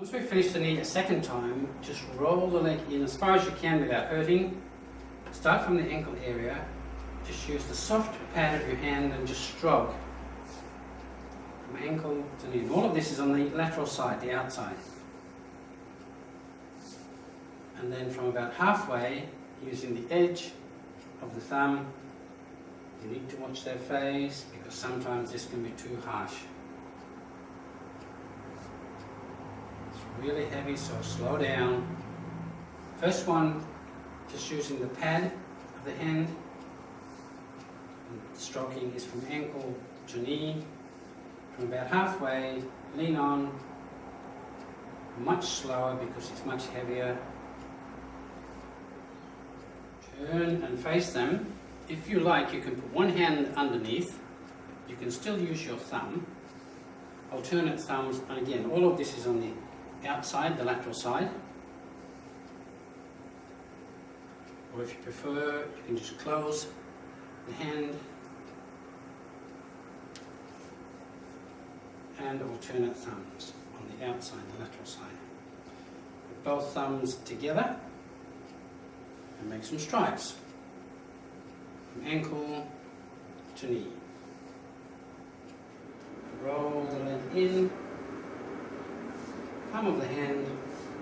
Once we've finished the knee a second time, just roll the leg in as far as you can without hurting. Start from the ankle area. Just use the soft pad of your hand and just stroke from ankle to knee. All of this is on the lateral side, the outside. And then from about halfway, using the edge of the thumb, you need to watch their face because sometimes this can be too harsh. It's really heavy, so slow down. First one, just using the pad of the hand. And stroking is from ankle to knee. From about halfway, lean on, much slower because it's much heavier. Turn and face them. If you like, you can put one hand underneath. You can still use your thumb. Alternate thumbs, and again, all of this is on the outside, the lateral side. Or if you prefer, you can just close the hand and alternate thumbs on the outside, the lateral side. Put both thumbs together and make some strikes from ankle to knee. Roll the leg in, palm of the hand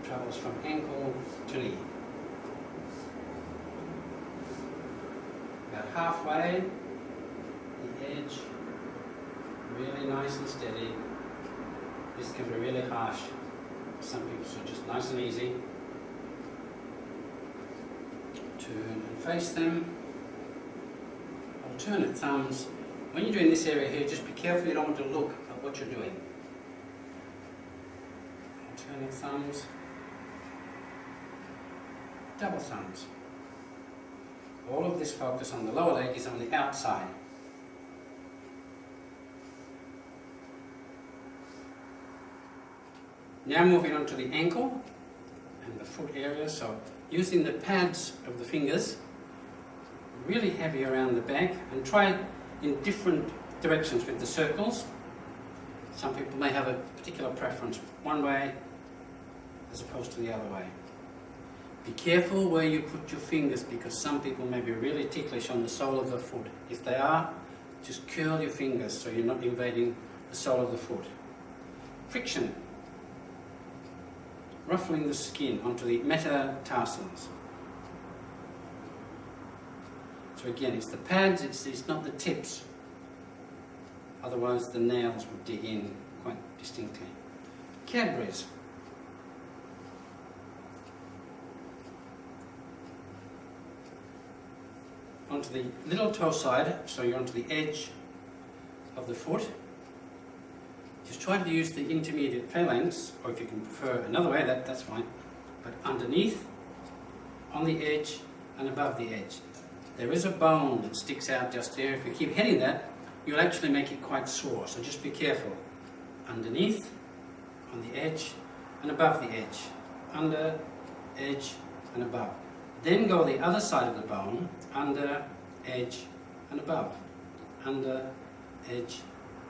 travels from ankle to knee. About halfway, the edge, really nice and steady. This can be really harsh for some people, so just nice and easy. Turn and face them. Alternate thumbs. When you're doing this area here, just be careful you don't want to look at what you're doing. Alternate thumbs. Double thumbs. All of this focus on the lower leg is on the outside. Now moving on to the ankle and the foot area, so using the pads of the fingers, really heavy around the back, and try it in different directions with the circles. Some people may have a particular preference one way as opposed to the other way. Be careful where you put your fingers because some people may be really ticklish on the sole of the foot. If they are, just curl your fingers so you're not invading the sole of the foot. Friction. Ruffling the skin onto the metatarsals. So again, it's the pads, it's not the tips. Otherwise the nails would dig in quite distinctly. Cadbury's. Onto the little toe side, so you're onto the edge of the foot. Just try to use the intermediate phalanx, or if you can prefer another way, that's fine. But underneath, on the edge, and above the edge. There is a bone that sticks out just here. If you keep hitting that, you'll actually make it quite sore, so just be careful. Underneath, on the edge, and above the edge. Under, edge, and above. Then go the other side of the bone, under, edge, and above. Under, edge,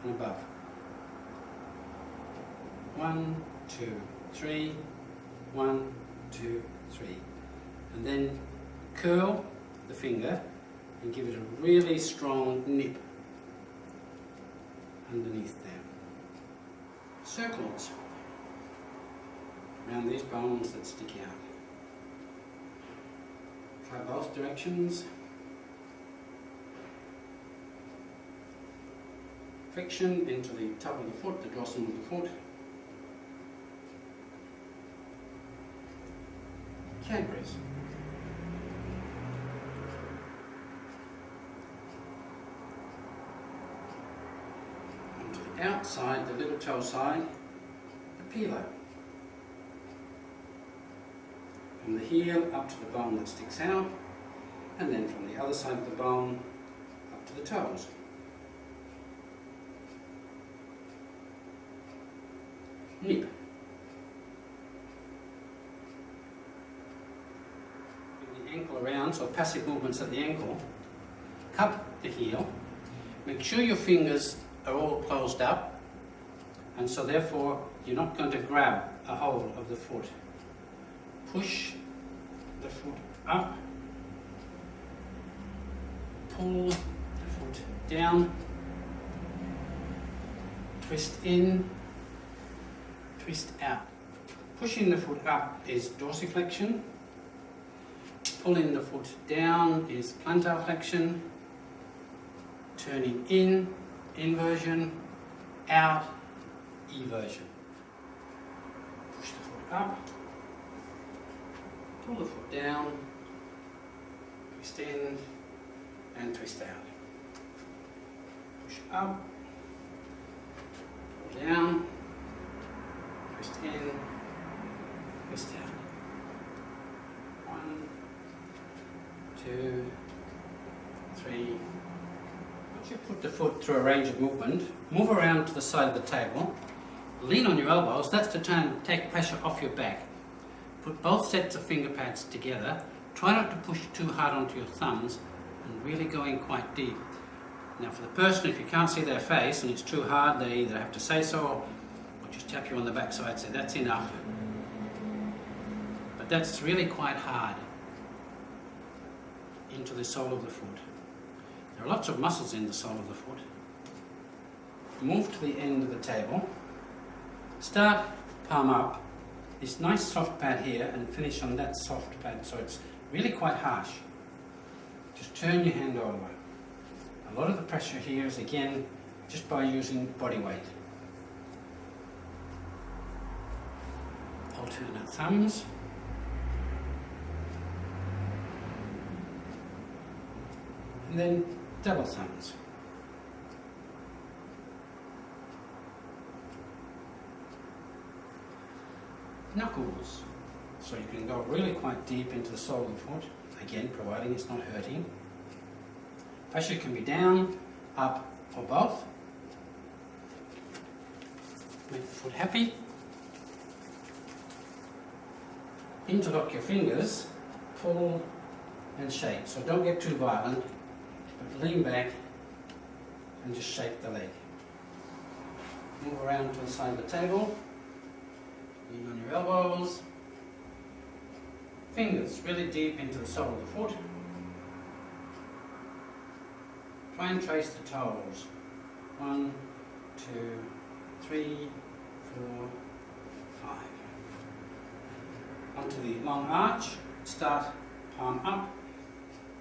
and above. 1, 2, 3, 1, 2, 3. And then curl the finger and give it a really strong nip underneath there. Circles around these bones that stick out. Try both directions. Friction into the top of the foot, the dorsum of the foot. Cadbury's. Onto the outside, the little toe side, the peeler. From the heel up to the bone that sticks out, and then from the other side of the bone up to the toes. Nip. Bring the ankle around, so passive movements at the ankle. Cup the heel. Make sure your fingers are all closed up, and so therefore you're not going to grab a hold of the foot. Push the foot up, pull the foot down, twist in, twist out. Pushing the foot up is dorsiflexion, pulling the foot down is plantar flexion, turning in, inversion, out, eversion. Push the foot up, pull the foot down, twist in and twist out. Push up, pull down, twist in, twist out. 1, 2, 3. Once you put the foot through a range of movement, move around to the side of the table, lean on your elbows, that's to try and take pressure off your back. Put both sets of finger pads together, try not to push too hard onto your thumbs and really go in quite deep. Now for the person, if you can't see their face and it's too hard, they either have to say so or just tap you on the backside and say that's enough. But that's really quite hard into the sole of the foot. There are lots of muscles in the sole of the foot. Move to the end of the table. Start palm up, this nice soft pad here, and finish on that soft pad, so it's really quite harsh. Just turn your hand over. A lot of the pressure here is again just by using body weight. Alternate thumbs. And then double thumbs. Knuckles. So you can go really quite deep into the sole of the foot, again providing it's not hurting. Pressure can be down, up or both. Make the foot happy. Interlock your fingers, pull and shake. So don't get too violent, but lean back and just shake the leg. Move around to the side of the table. Lean on your elbows. Fingers really deep into the sole of the foot. Try and trace the toes. 1, 2, 3, 4, 5. Onto the long arch. Start palm up.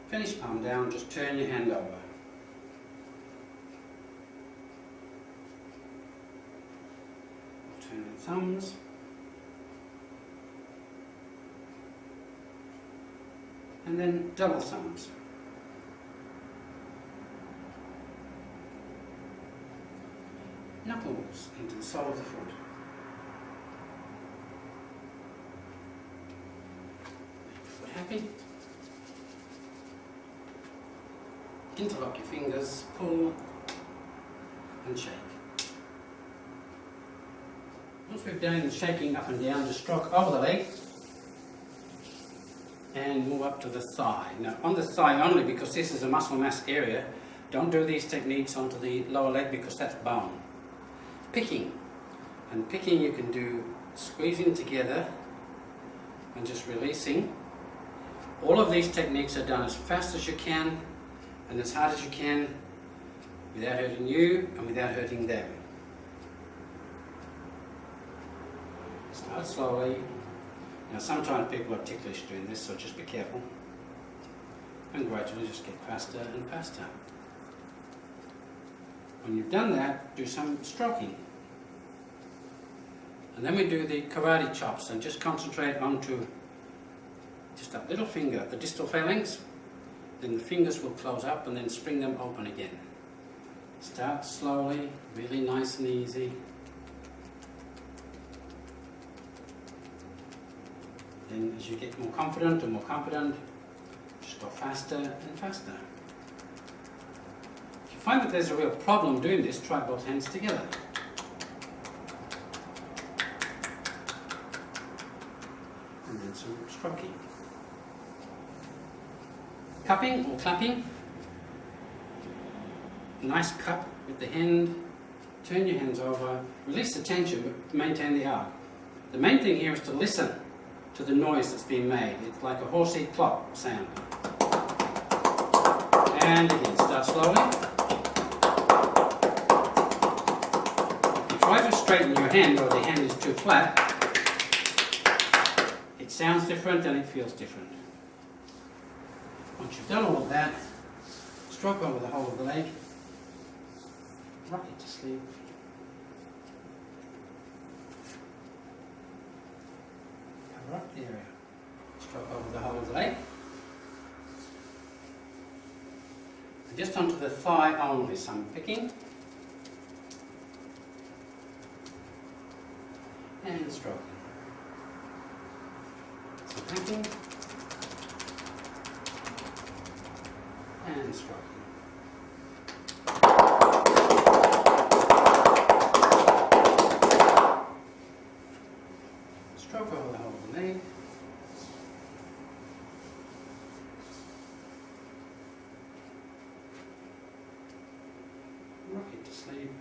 Finish palm down. Just turn your hand over. Turn the thumbs. And then double thumbs. Knuckles into the sole of the foot. Make the foot happy. Interlock your fingers, pull and shake. Once we've done the shaking up and down, just stroke over the leg and move up to the thigh. Now on the thigh only, because this is a muscle mass area, don't do these techniques onto the lower leg because that's bone. Picking. And picking you can do squeezing together and just releasing. All of these techniques are done as fast as you can and as hard as you can without hurting you and without hurting them. Start slowly. Now sometimes people are ticklish doing this, so just be careful. And gradually just get faster and faster. When you've done that, do some stroking. And then we do the karate chops and just concentrate onto just that little finger, the distal phalanx. Then the fingers will close up and then spring them open again. Start slowly, really nice and easy. Then as you get more confident and more confident, just go faster and faster. If you find that there's a real problem doing this, try both hands together. And then some stroking. Cupping or clapping. Nice cup with the hand, turn your hands over, release the tension, but maintain the arc. The main thing here is to listen to the noise that's being made. It's like a horsey clock sound. And again, start slowly. If you try to straighten your hand or the hand is too flat, it sounds different and it feels different. Once you've done all of that, stroke over the whole of the leg, rock it to sleep. Cover up the area. Stroke over the whole of the leg. And just onto the thigh only, some picking. And stroking. Some picking. And stroking. Stroke over the whole of the leg. Rock it to sleep.